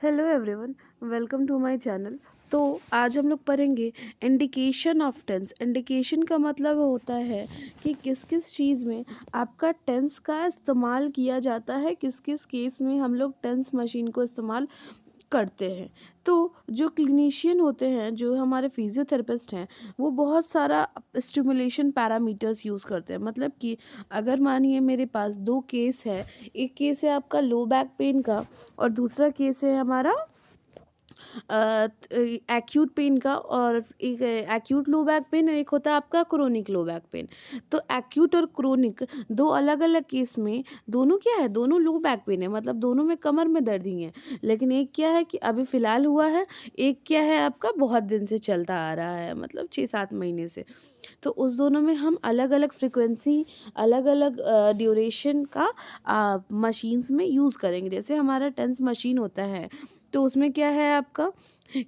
Hello everyone, welcome to my channel. तो आज हम लोग पढ़ेंगे इंडिकेशन ऑफ टेंस। इंडिकेशन का मतलब होता है कि किस किस चीज़ में आपका टेंस का इस्तेमाल किया जाता है, किस किस केस में हम लोग टेंस मशीन को इस्तेमाल करते हैं। तो जो क्लिनिशियन होते हैं, जो हमारे फिजियोथेरेपिस्ट हैं, वो बहुत सारा स्टिमुलेशन पैरामीटर्स यूज़ करते हैं। मतलब कि अगर मानिए मेरे पास दो केस है, एक केस है आपका लो बैक पेन का और दूसरा केस है हमारा एक्यूट पेन का। और एक एक्यूट लो बैक पेन, एक होता है आपका क्रोनिक लो बैक पेन। तो एक्यूट और क्रोनिक दो अलग अलग केस में, दोनों क्या है, दोनों लो बैक पेन है, मतलब दोनों में कमर में दर्द ही है। लेकिन एक क्या है कि अभी फ़िलहाल हुआ है, एक क्या है आपका बहुत दिन से चलता आ रहा है, मतलब 6-7 महीने से। तो उस दोनों में हम अलग अलग फ्रिक्वेंसी, अलग अलग ड्यूरेशन का मशीन्स में यूज़ करेंगे। जैसे हमारा टेंस मशीन होता है, तो उसमें क्या है आपका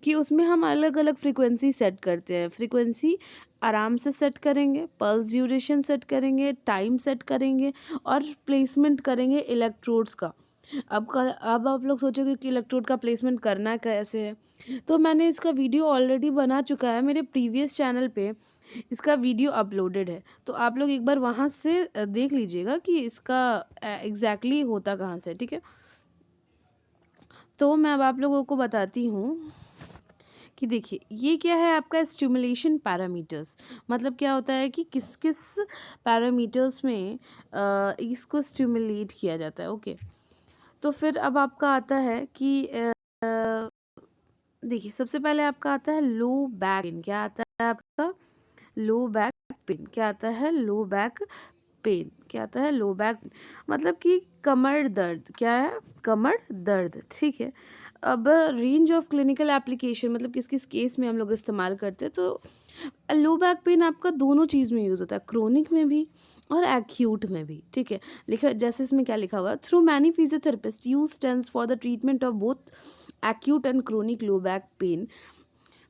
कि उसमें हम अलग अलग फ्रिक्वेंसी सेट करते हैं। फ्रिक्वेंसी आराम से सेट करेंगे, पल्स ड्यूरेशन सेट करेंगे, टाइम सेट करेंगे और प्लेसमेंट करेंगे इलेक्ट्रोड्स का। अब आप लोग सोचोगे कि इलेक्ट्रोड का प्लेसमेंट करना कैसे है। तो मैंने इसका वीडियो ऑलरेडी बना चुका है मेरे प्रीवियस चैनल पे, इसका वीडियो अपलोडेड है। तो आप लोग एक बार वहाँ से देख लीजिएगा कि इसका एग्जैक्टली होता कहाँ से, ठीक है। तो मैं अब आप लोगों को बताती हूँ कि देखिए ये क्या है आपका स्टिमुलेशन पैरामीटर्स। मतलब क्या होता है कि किस किस पैरामीटर्स में इसको स्टिमुलेट किया जाता है। ओके, तो फिर अब आपका आता है कि देखिए सबसे पहले आपका आता है लो बैक पेन। क्या आता है आपका? लो बैक पेन। क्या आता है? लो बैक पेन। क्या आता है? लो बैक, मतलब कि कमर दर्द। क्या है? कमर दर्द, ठीक है। अब रेंज ऑफ क्लिनिकल एप्लीकेशन, मतलब किस किस केस में हम लोग इस्तेमाल करते हैं। तो लो बैक पेन आपका दोनों चीज़ में यूज़ होता है, क्रोनिक में भी और एक्यूट में भी, ठीक है। लिखा जैसे इसमें क्या लिखा हुआ है, through many physiotherapist use TENS for the treatment of both acute and chronic low back pain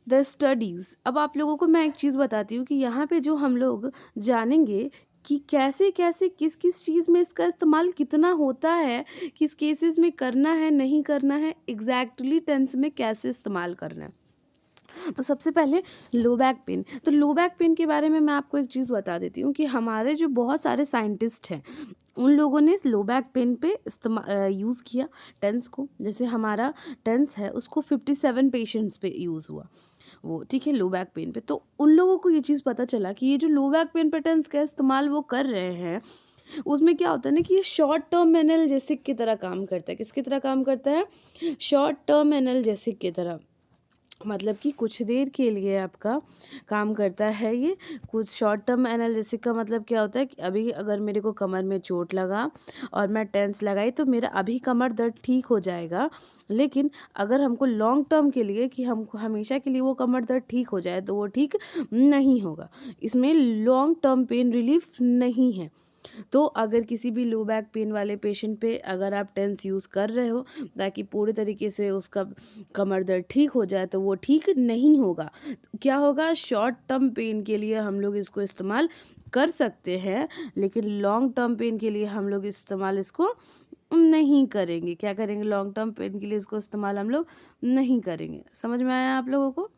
the studies. अब आप लोगों को मैं एक चीज़ बताती हूँ कि यहाँ पे जो हम लोग जानेंगे कि कैसे कैसे किस किस चीज़ में इसका इस्तेमाल कितना होता है, किस केसेस में करना है, नहीं करना है, एग्जैक्टली टेंस में कैसे इस्तेमाल करना है। तो सबसे पहले लो बैक पेन। तो लो बैक पेन के बारे में मैं आपको एक चीज़ बता देती हूँ कि हमारे जो बहुत सारे साइंटिस्ट हैं, उन लोगों ने लो बैक पेन पे यूज़ किया टेंस को। जैसे हमारा टेंस है उसको 57 पेशेंट्स पे यूज़ हुआ वो, ठीक है, लो बैक पेन पे। तो उन लोगों को ये चीज़ पता चला कि ये जो लो बैक पेन पे टेंस का इस्तेमाल वो कर रहे हैं, उसमें क्या होता है ना कि ये शॉर्ट टर्म एनाल्जेसिक की तरह काम करता है। किसकी तरह काम करता है? शॉर्ट टर्म एनाल्जेसिक की तरह। मतलब कि कुछ देर के लिए आपका काम करता है ये। कुछ शॉर्ट टर्म एनालिसिस का मतलब क्या होता है कि अभी अगर मेरे को कमर में चोट लगा और मैं टेंस लगाई तो मेरा अभी कमर दर्द ठीक हो जाएगा। लेकिन अगर हमको लॉन्ग टर्म के लिए कि हमको हमेशा के लिए वो कमर दर्द ठीक हो जाए तो वो ठीक नहीं होगा। इसमें लॉन्ग टर्म पेन रिलीफ नहीं है। तो अगर किसी भी लो बैक पेन वाले पेशेंट पे अगर आप टेंस यूज़ कर रहे हो ताकि पूरे तरीके से उसका कमर दर्द ठीक हो जाए, तो वो ठीक नहीं होगा। तो क्या होगा, शॉर्ट टर्म पेन के लिए हम लोग इसको इस्तेमाल कर सकते हैं, लेकिन लॉन्ग टर्म पेन के लिए हम लोग इस्तेमाल इसको नहीं करेंगे। क्या करेंगे? लॉन्ग टर्म पेन के लिए इसको इस्तेमाल हम लोग नहीं करेंगे। समझ में आया आप लोगों को?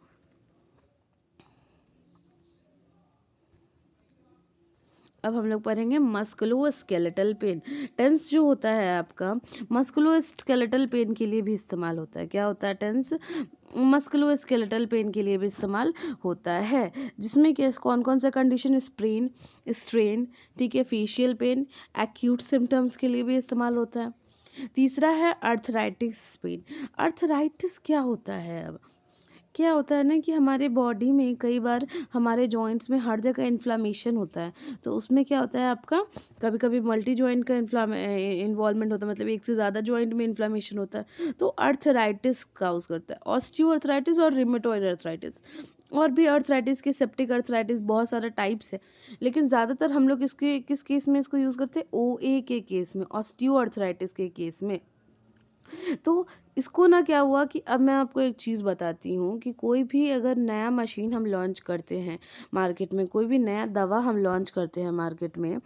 अब हम लोग पढ़ेंगे मस्कुलोस्केलेटल पेन। टेंस जो होता है आपका मस्कुलोस्केलेटल पेन के लिए भी इस्तेमाल होता है। क्या होता है? टेंस मस्कुलोस्केलेटल पेन के लिए भी इस्तेमाल होता है, जिसमें कि कौन कौन सा कंडीशन, स्प्रेन, स्ट्रेन, ठीक है, फेशियल पेन, एक्यूट सिम्टम्स के लिए भी इस्तेमाल होता है। तीसरा है अर्थराइटिस पेन। अर्थराइटिस क्या होता है? अब क्या होता है ना कि हमारे बॉडी में कई बार हमारे जॉइंट्स में हर जगह इन्फ्लामेशन होता है। तो उसमें क्या होता है आपका, कभी कभी मल्टी जॉइंट का इन्वॉल्वमेंट होता है, मतलब एक से ज़्यादा जॉइंट में इन्फ्लामेशन होता है, तो अर्थराइटिस काउज करता है। ऑस्टियो अर्थराइटिस और रिमेटॉइड अर्थराइटिस। और भी अर्थराइटिस के, सेप्टिक अर्थराइटिस, बहुत सारे टाइप्स है। लेकिन ज़्यादातर हम लोग इसके किस केस में इसको यूज़ करते हैं? OA के केस में, ऑस्टियो अर्थराइटिस के केस में। तो इसको ना क्या हुआ कि अब मैं आपको एक चीज़ बताती हूँ कि कोई भी अगर नया मशीन हम लॉन्च करते हैं मार्केट में, कोई भी नया दवा हम लॉन्च करते हैं मार्केट में,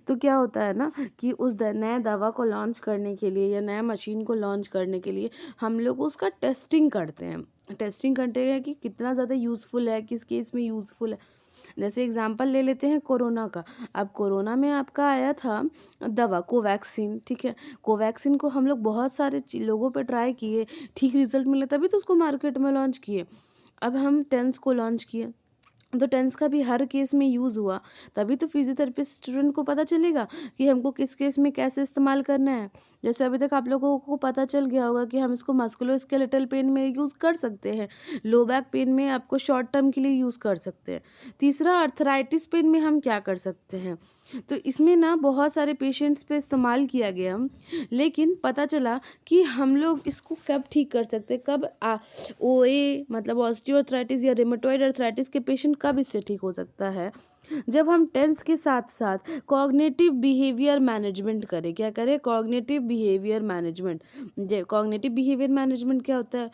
तो क्या होता है ना कि उस नए दवा को लॉन्च करने के लिए या नया मशीन को लॉन्च करने के लिए हम लोग उसका टेस्टिंग करते हैं। टेस्टिंग करते हैं कि कितना ज़्यादा यूज़फुल है, किस केस में यूज़फुल है। जैसे एग्जांपल ले लेते हैं कोरोना का। अब कोरोना में आपका आया था दवा कोवैक्सीन, ठीक है। कोवैक्सीन को हम लोग बहुत सारे लोगों पे ट्राई किए, ठीक रिजल्ट मिला तभी तो उसको मार्केट में लॉन्च किए। अब हम टेंस को लॉन्च किए, तो टेंस का भी हर केस में यूज़ हुआ, तभी तो फिजियोथेरेपिस्ट स्टूडेंट को पता चलेगा कि हमको किस केस में कैसे इस्तेमाल करना है। जैसे अभी तक आप लोगों को पता चल गया होगा कि हम इसको मस्कुलोस्केलेटल पेन में यूज़ कर सकते हैं, लो बैक पेन में आपको शॉर्ट टर्म के लिए यूज़ कर सकते हैं। तीसरा, अर्थराइटिस पेन में हम क्या कर सकते हैं, तो इसमें ना बहुत सारे पेशेंट्स पे इस्तेमाल किया गया, लेकिन पता चला कि हम लोग इसको कब ठीक कर सकते हैं, कब ओए मतलब ऑस्टियोआर्थराइटिस या रिमेटॉइड अर्थराइटिस के पेशेंट कब इससे ठीक हो सकता है, जब हम टेंस के साथ साथ कॉग्निटिव बिहेवियर मैनेजमेंट करें। क्या करें? Cognitive behaviour management. Cognitive behaviour management क्या होता है?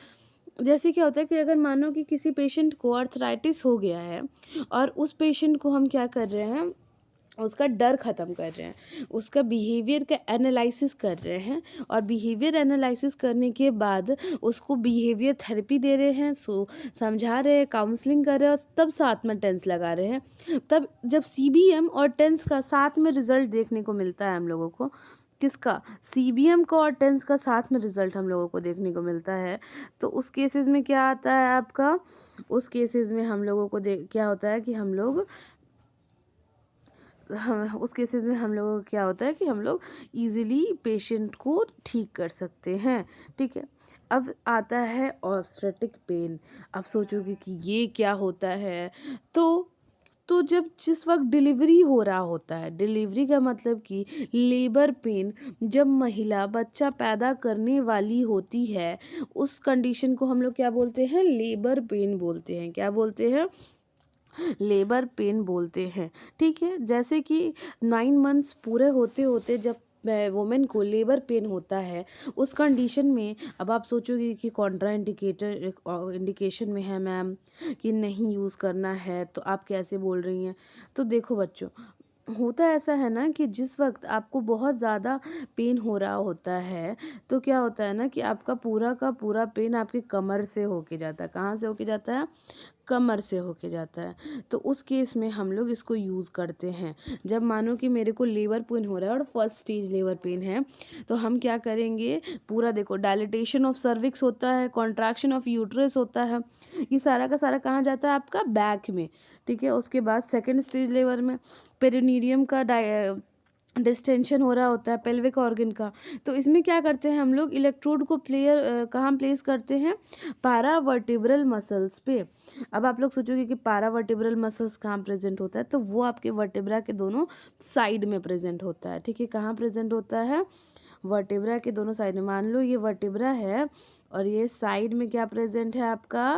जैसे क्या होता है कि अगर मानो कि किसी पेशेंट को अर्थराइटिस हो गया है और उस पेशेंट को हम क्या कर रहे हैं, उसका डर ख़त्म कर रहे हैं, उसका बिहेवियर का एनालिसिस कर रहे हैं, और बिहेवियर एनालिसिस करने के बाद उसको बिहेवियर थेरेपी दे रहे हैं, समझा रहे हैं, काउंसलिंग कर रहे हैं, और तब साथ में टेंस लगा रहे हैं। तब जब सीबीएम और टेंस का साथ में रिजल्ट देखने को मिलता है हम लोगों को, किसका? सीबीएम का और टेंस का साथ में रिजल्ट हम लोगों को देखने को मिलता है, तो उस केसेस में क्या आता है आपका, उस केसेस में हम लोगों को क्या होता है कि हम लोग, हाँ, उस केसेस में हम लोगों को क्या होता है कि हम लोग इजीली पेशेंट को ठीक कर सकते हैं, ठीक है। अब आता है ऑब्स्टेट्रिक पेन। अब सोचोगे कि ये क्या होता है, तो जब जिस वक्त डिलीवरी हो रहा होता है, डिलीवरी का मतलब कि लेबर पेन, जब महिला बच्चा पैदा करने वाली होती है, उस कंडीशन को हम लोग क्या बोलते हैं? लेबर पेन बोलते हैं। क्या बोलते हैं? लेबर पेन बोलते हैं, ठीक है। जैसे कि 9 मंथ्स पूरे होते होते जब वुमेन को लेबर पेन होता है, उस कंडीशन में अब आप सोचोगे कि कॉन्ट्रा इंडिकेटर इंडिकेशन में है मैम, कि नहीं यूज़ करना है, तो आप कैसे बोल रही हैं? तो देखो बच्चों, होता ऐसा है ना कि जिस वक्त आपको बहुत ज़्यादा पेन हो रहा होता है, तो क्या होता है ना कि आपका पूरा का पूरा पेन आपकी कमर से होके जाता है। कहाँ से होके जाता है? कमर से होके जाता है। तो उस केस में हम लोग इसको यूज़ करते हैं। जब मानो कि मेरे को लेबर पेन हो रहा है और फर्स्ट स्टेज लेबर पेन है, तो हम क्या करेंगे, पूरा देखो, डायलिटेशन ऑफ सर्विक्स होता है, कॉन्ट्रैक्शन ऑफ यूट्रस होता है, ये सारा का सारा कहाँ जाता है? आपका बैक में, ठीक है। उसके बाद सेकेंड स्टेज लेबर में पेरिनीरियम का डिस्टेंशन हो रहा होता है, पेल्विक ऑर्गन का। तो इसमें क्या करते हैं हम लोग, इलेक्ट्रोड को कहाँ प्लेस करते हैं? पारावर्टिब्रल मसल्स पे। अब आप लोग सोचोगे कि पारावर्टिब्रल मसल्स कहाँ प्रेजेंट होता है, तो वो आपके वर्टिब्रा के दोनों साइड में प्रेजेंट होता है, ठीक है। कहाँ प्रेजेंट होता है? वर्टिब्रा के दोनों साइड में। मान लो ये वर्टिब्रा है और ये साइड में क्या प्रेजेंट है आपका?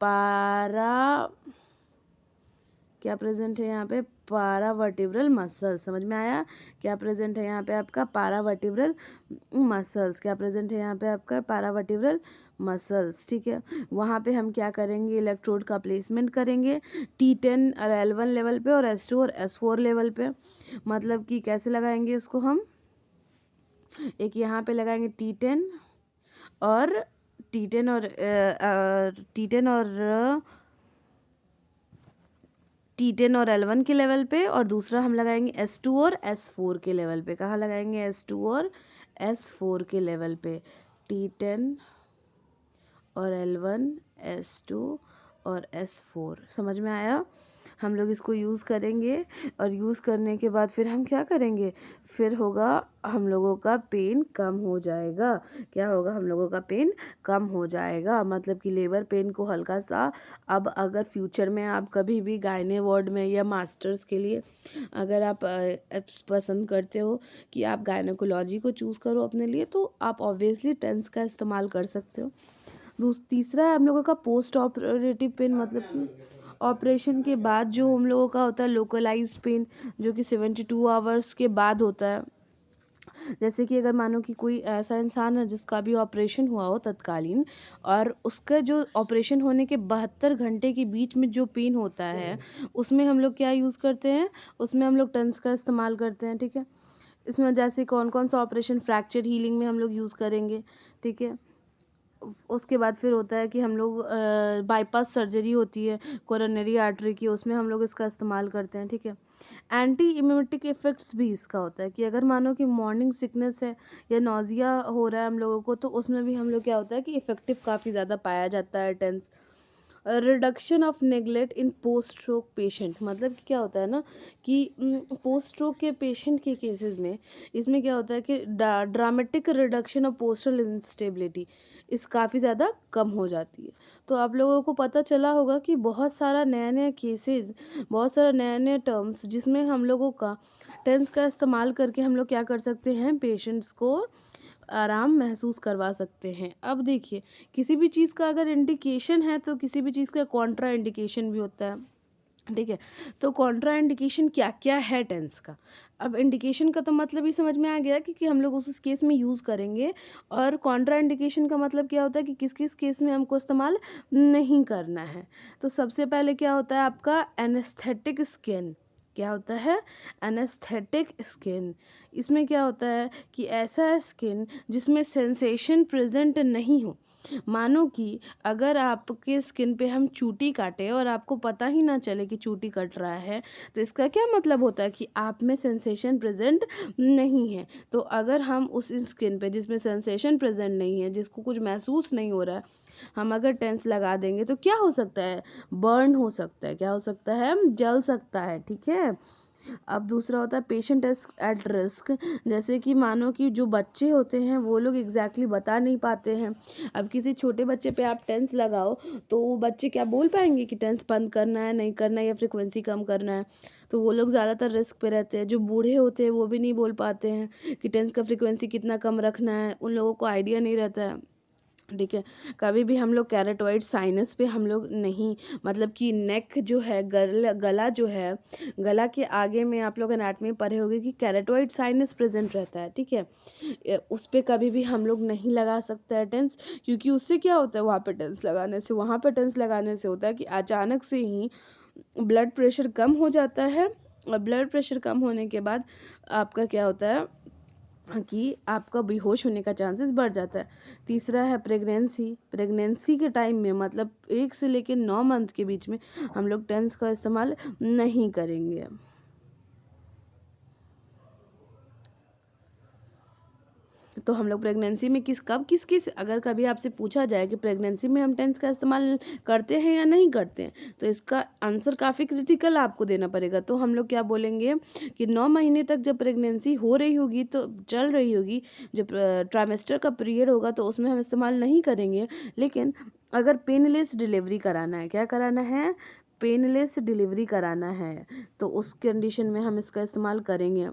पारा क्या प्रेजेंट है यहाँ पे? पारावर्टिब्रल मसल्स। समझ में आया? क्या प्रेजेंट है यहाँ पे आपका? पारावर्टिब्रल मसल्स। क्या प्रेजेंट है यहाँ पे आपका? पारावर्टिब्रल मसल्स, ठीक है। वहाँ पे हम क्या करेंगे? इलेक्ट्रोड का प्लेसमेंट करेंगे T10 और L1 लेवल पे और S2 और S4 लेवल पे। मतलब कि कैसे लगाएंगे इसको हम? एक यहाँ पे लगाएंगे T10 और T10 और T10 और T10 और L1 के लेवल पे, और दूसरा हम लगाएंगे S2 और S4 के लेवल पे। कहाँ लगाएंगे? S2 और S4 के लेवल पे। T10 और L1, S2 और S4। समझ में आया? हम लोग इसको यूज़ करेंगे, और यूज़ करने के बाद फिर हम क्या करेंगे? फिर होगा हम लोगों का पेन कम हो जाएगा। क्या होगा? हम लोगों का पेन कम हो जाएगा, मतलब कि लेबर पेन को हल्का सा। अब अगर फ्यूचर में आप कभी भी गायने वार्ड में या मास्टर्स के लिए अगर आप पसंद करते हो कि आप गायनेकोलॉजी को चूज़ करो अपने लिए, तो आप ऑब्वियसली टेंस का इस्तेमाल कर सकते हो। तीसरा है हम लोगों का पोस्ट ऑपरेटिव पेन, मतलब कि ऑपरेशन के बाद जो हम लोगों का होता है लोकलाइज्ड पेन, जो कि 72 आवर्स के बाद होता है। जैसे कि अगर मानो कि कोई ऐसा इंसान है जिसका भी ऑपरेशन हुआ हो तत्कालीन, और उसका जो ऑपरेशन होने के 72 घंटे के बीच में जो पेन होता है, उसमें हम लोग क्या यूज़ करते हैं, उसमें हम लोग टेंस का इस्तेमाल करते हैं, ठीक है। इसमें जैसे कौन-कौन सा ऑपरेशन, फ्रैक्चर हीलिंग में हम लोग यूज़ करेंगे, ठीक है। उसके बाद फिर होता है कि हम लोग बाईपास सर्जरी होती है कोरोनरी आर्टरी की, उसमें हम लोग इसका इस्तेमाल करते हैं, ठीक है। एंटी इम्यूनेटिक इफ़ेक्ट्स भी इसका होता है कि अगर मानो कि मॉर्निंग सिकनेस है या नौजिया हो रहा है हम लोगों को, तो उसमें भी हम लोग क्या होता है कि इफ़ेक्टिव काफ़ी ज़्यादा पाया जाता है TENS. Reduction of neglect in post stroke patient, मतलब कि क्या होता है ना कि पोस्ट स्ट्रोक के पेशेंट के केसेस में इसमें क्या होता है कि dramatic reduction of postal instability इस काफ़ी ज़्यादा कम हो जाती है। तो आप लोगों को पता चला होगा कि बहुत सारा नया नया केसेस, बहुत सारा नया नया टर्म्स जिसमें हम लोगों का टेंस का इस्तेमाल करके हम लोग क्या कर सकते हैं, पेशेंट्स को आराम महसूस करवा सकते हैं। अब देखिए, किसी भी चीज़ का अगर इंडिकेशन है तो किसी भी चीज़ का कॉन्ट्रा इंडिकेशन भी होता है, ठीक है। तो कॉन्ट्रा इंडिकेशन क्या-क्या है टेंस का? अब इंडिकेशन का तो मतलब ही समझ में आ गया कि हम लोग उस केस में यूज़ करेंगे, और कॉन्ट्रा इंडिकेशन का मतलब क्या होता है कि किस-किस केस में हमको इस्तेमाल नहीं करना है। तो सबसे पहले क्या होता है आपका एनेस्थेटिक स्किन, क्या होता है? Anaesthetic skin. इसमें क्या होता है कि ऐसा स्किन जिसमें सेंसेशन प्रेज़ेंट नहीं हो। मानो कि अगर आपके स्किन पे हम चूटी काटें और आपको पता ही ना चले कि चूटी कट रहा है, तो इसका क्या मतलब होता है कि आप में सेंसेशन प्रेज़ेंट नहीं है। तो अगर हम उस स्किन पे जिसमें सेंसेशन प्रेज़ेंट नहीं है, जिसको कुछ महसूस नहीं हो रहा है, हम अगर टेंस लगा देंगे तो क्या हो सकता है? बर्न हो सकता है, क्या हो सकता है? जल सकता है, ठीक है। अब दूसरा होता है पेशेंट इज़ एट रिस्क, जैसे कि मानो कि जो बच्चे होते हैं वो लोग एग्ज़ैक्टली बता नहीं पाते हैं। अब किसी छोटे बच्चे पे आप टेंस लगाओ, तो वो बच्चे क्या बोल पाएँगे कि टेंस बंद करना है, नहीं करना है या फ्रीक्वेंसी कम करना है? तो वो लोग ज़्यादातर रिस्क पे रहते हैं। जो बूढ़े होते हैं वो भी नहीं बोल पाते हैं कि टेंस का फ्रीक्वेंसी कितना कम रखना है, उन लोगों को आइडिया नहीं रहता है। ठीक है। कभी भी हम लोग कैरोटिड साइनस पे हम लोग नहीं, मतलब कि नेक जो है, गला जो है, गला के आगे में आप लोग एनाटॉमी पढ़े होंगे कि कैरोटिड साइनस प्रेजेंट रहता है, ठीक है। उस पे कभी भी हम लोग नहीं लगा सकते हैं टेंस, क्योंकि उससे क्या होता है, वहाँ पे टेंस लगाने से, वहाँ पे टेंस लगाने से होता है कि अचानक से ही ब्लड प्रेशर कम हो जाता है, और ब्लड प्रेशर कम होने के बाद आपका क्या होता है कि आपका बेहोश होने का चांसेस बढ़ जाता है। तीसरा है प्रेगनेंसी। प्रेगनेंसी के टाइम में, मतलब 1 से लेके 9 मंथ के बीच में हम लोग टेंस का इस्तेमाल नहीं करेंगे। तो हम लोग प्रेगनेंसी में किस अगर कभी आपसे पूछा जाए कि प्रेगनेंसी में हम टेंस का इस्तेमाल करते हैं या नहीं करते हैं, तो इसका आंसर काफ़ी क्रिटिकल आपको देना पड़ेगा। तो हम लोग क्या बोलेंगे कि 9 महीने तक जब प्रेगनेंसी हो रही होगी, तो चल रही होगी, जो ट्राइमेस्टर का पीरियड होगा, तो उसमें हम इस्तेमाल नहीं करेंगे। लेकिन अगर पेनलेस डिलीवरी कराना है, क्या कराना है? पेनलेस डिलीवरी कराना है, तो उस कंडीशन में हम इसका इस्तेमाल करेंगे।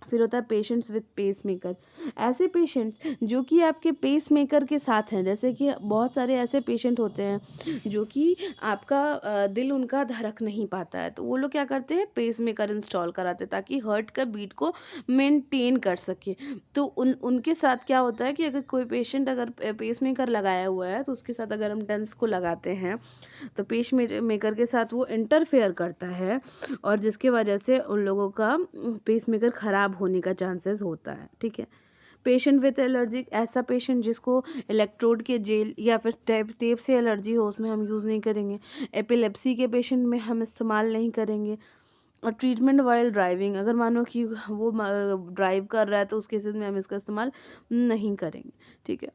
फिर होता है पेशेंट्स विद पेसमेकर। ऐसे पेशेंट्स जो कि आपके पेसमेकर के साथ हैं, जैसे कि बहुत सारे ऐसे पेशेंट होते हैं जो कि आपका दिल उनका धड़क नहीं पाता है, तो वो लोग क्या करते हैं, पेसमेकर इंस्टॉल कराते हैं ताकि हार्ट का बीट को मेंटेन कर सके। तो उनके साथ क्या होता है कि अगर कोई पेशेंट अगर पेसमेकर लगाया हुआ है, तो उसके साथ अगर हम टेंस को लगाते हैं, तो पेस मेकर के साथ वो इंटरफेयर करता है, और जिसकी वजह से उन लोगों का पेसमेकर ख़राब होने का चांसेस होता है, ठीक है। पेशेंट विथ एलर्जी, ऐसा पेशेंट जिसको इलेक्ट्रोड के जेल या फिर टेप टेप से एलर्जी हो, उसमें हम यूज़ नहीं करेंगे। एपिलेप्सी के पेशेंट में हम इस्तेमाल नहीं करेंगे। और ट्रीटमेंट वाइल ड्राइविंग, अगर मानो कि वो ड्राइव कर रहा है, तो उस केसेस में हम इसका इस्तेमाल नहीं करेंगे, ठीक है।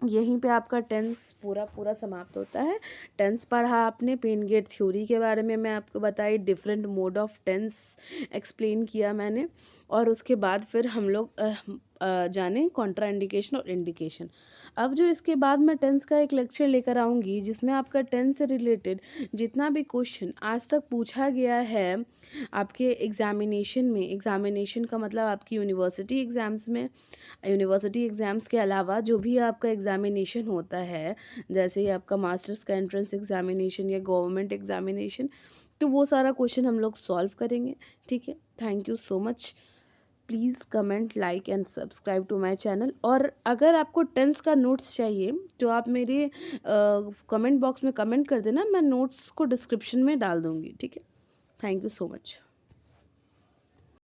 यहीं पे आपका टेंस पूरा पूरा समाप्त होता है। टेंस पढ़ा आपने, पेन गेट थ्योरी के बारे में मैं आपको बताई, different mode of TENS explain किया मैंने, और उसके बाद फिर हम लोग जाने कॉन्ट्रा इंडिकेशन और इंडिकेशन। अब जो इसके बाद मैं टेंस का एक लेक्चर लेकर आऊँगी, जिसमें आपका टेंस से रिलेटेड जितना भी क्वेश्चन आज तक पूछा गया है आपके एग्जामिनेशन में, एग्जामिनेशन का मतलब आपकी यूनिवर्सिटी एग्ज़ाम्स में, यूनिवर्सिटी एग्ज़ाम्स के अलावा जो भी आपका एग्ज़ामिनेशन होता है, जैसे ही आपका मास्टर्स का एंट्रेंस एग्ज़ामिनेशन या गवर्नमेंट एग्ज़ामिनेशन, तो वो सारा क्वेश्चन हम लोग सॉल्व करेंगे, ठीक है। Thank you so much. Please comment, like and subscribe to my channel. और अगर आपको टेंस का नोट्स चाहिए तो आप मेरे कमेंट बॉक्स में कमेंट कर देना, मैं नोट्स को डिस्क्रिप्शन में डाल दूँगी, ठीक है? Thank you so much.